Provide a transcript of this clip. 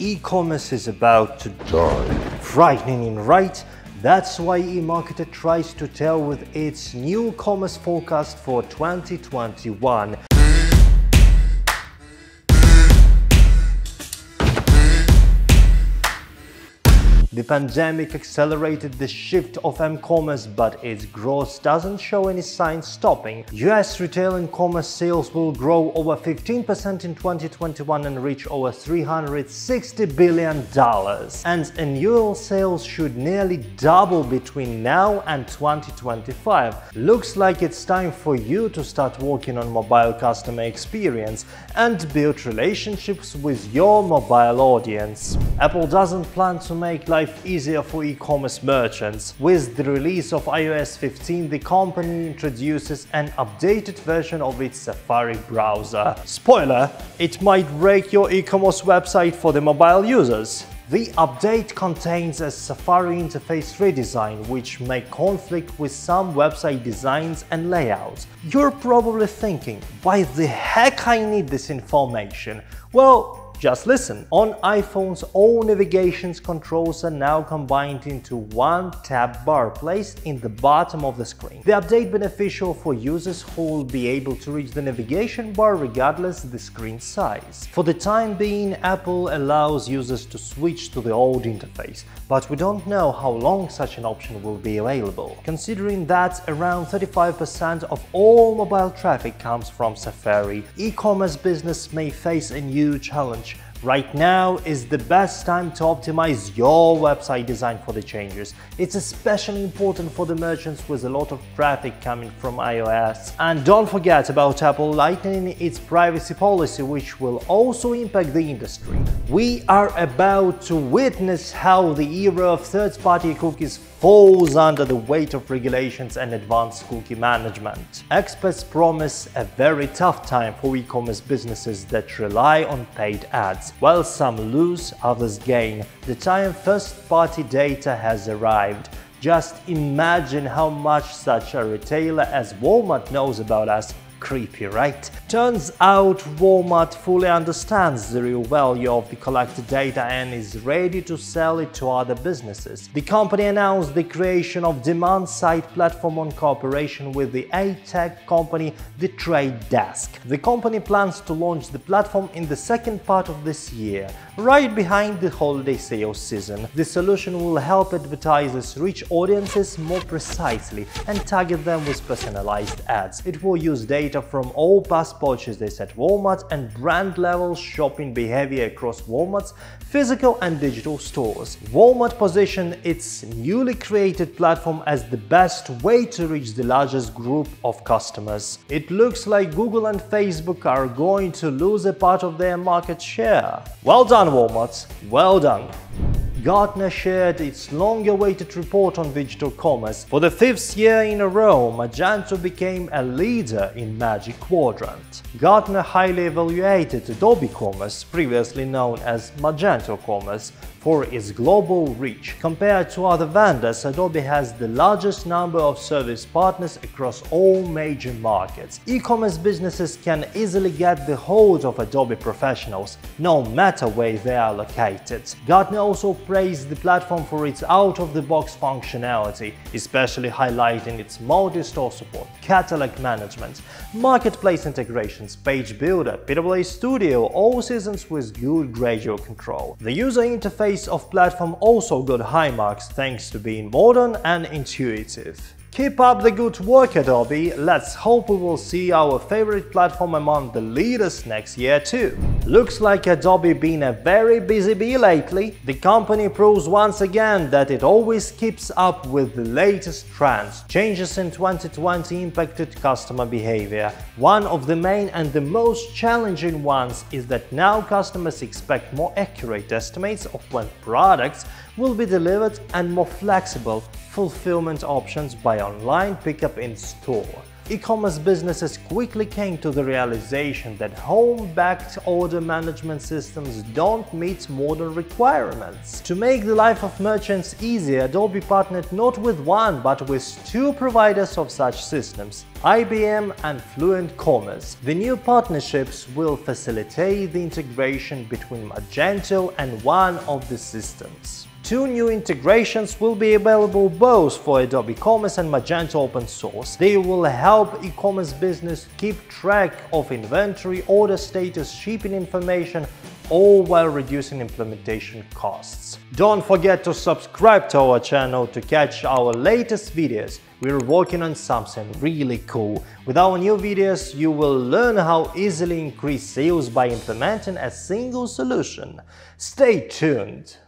E-commerce is about to die. Frightening, right? That's why eMarketer tries to tell with its new commerce forecast for 2021. The pandemic accelerated the shift of m-commerce, but its growth doesn't show any signs stopping. US retail and commerce sales will grow over 15% in 2021 and reach over $360 billion. And annual sales should nearly double between now and 2025. Looks like it's time for you to start working on mobile customer experience and build relationships with your mobile audience. Apple doesn't plan to make life easier for e-commerce merchants. With the release of iOS 15, the company introduces an updated version of its Safari browser. Spoiler, it might break your e-commerce website for the mobile users. The update contains a Safari interface redesign, which may conflict with some website designs and layouts. You're probably thinking, why the heck I need this information? Well, just listen. On iPhones, all navigation controls are now combined into one tab bar placed in the bottom of the screen. The update beneficial for users who will be able to reach the navigation bar regardless of the screen size. For the time being, Apple allows users to switch to the old interface, but we don't know how long such an option will be available. Considering that around 35% of all mobile traffic comes from Safari, e-commerce business may face a new challenge. Right now is the best time to optimize your website design for the changes. It's especially important for the merchants with a lot of traffic coming from iOS. And don't forget about Apple lightening its privacy policy, which will also impact the industry. We are about to witness how the era of third-party cookies falls under the weight of regulations and advanced cookie management. Experts promise a very tough time for e-commerce businesses that rely on paid ads. While some lose, others gain. The time first-party data has arrived. Just imagine how much such a retailer as Walmart knows about us. Creepy, right? Turns out Walmart fully understands the real value of the collected data and is ready to sell it to other businesses. The company announced the creation of demand-side platform in cooperation with the ad-tech company The Trade Desk. The company plans to launch the platform in the second part of this year, right behind the holiday sales season. The solution will help advertisers reach audiences more precisely and target them with personalized ads. It will use data from all past purchases at Walmart and brand-level shopping behavior across Walmart's physical and digital stores. Walmart positioned its newly created platform as the best way to reach the largest group of customers. It looks like Google and Facebook are going to lose a part of their market share. Well done, Walmart. Well done. Gartner shared its long-awaited report on digital commerce. For the fifth year in a row, Magento became a leader in Magic Quadrant. Gartner highly evaluated Adobe Commerce, previously known as Magento Commerce, for its global reach. Compared to other vendors, Adobe has the largest number of service partners across all major markets. E-commerce businesses can easily get the hold of Adobe professionals, no matter where they are located. Gartner also praised the platform for its out-of-the-box functionality, especially highlighting its multi-store support, catalog management, marketplace integrations, page builder, PWA Studio, all seasons with good gradual control. The user interface of platform also got high marks thanks to being modern and intuitive. Keep up the good work, Adobe. Let's hope we will see our favorite platform among the leaders next year too. Looks like Adobe been a very busy bee lately. The company proves once again that it always keeps up with the latest trends. Changes in 2020 impacted customer behavior. One of the main and the most challenging ones is that now customers expect more accurate estimates of when products will be delivered and more flexible fulfillment options by online pickup in store. e-commerce businesses quickly came to the realization that home-backed order management systems don't meet modern requirements. To make the life of merchants easier, Adobe partnered not with one but with two providers of such systems, IBM and Fluent Commerce. The new partnerships will facilitate the integration between Magento and one of the systems. Two new integrations will be available both for Adobe Commerce and Magento Open Source. They will help e-commerce business keep track of inventory, order status, shipping information, all while reducing implementation costs. Don't forget to subscribe to our channel to catch our latest videos. We're working on something really cool. With our new videos, you will learn how easily increase sales by implementing a single solution. Stay tuned!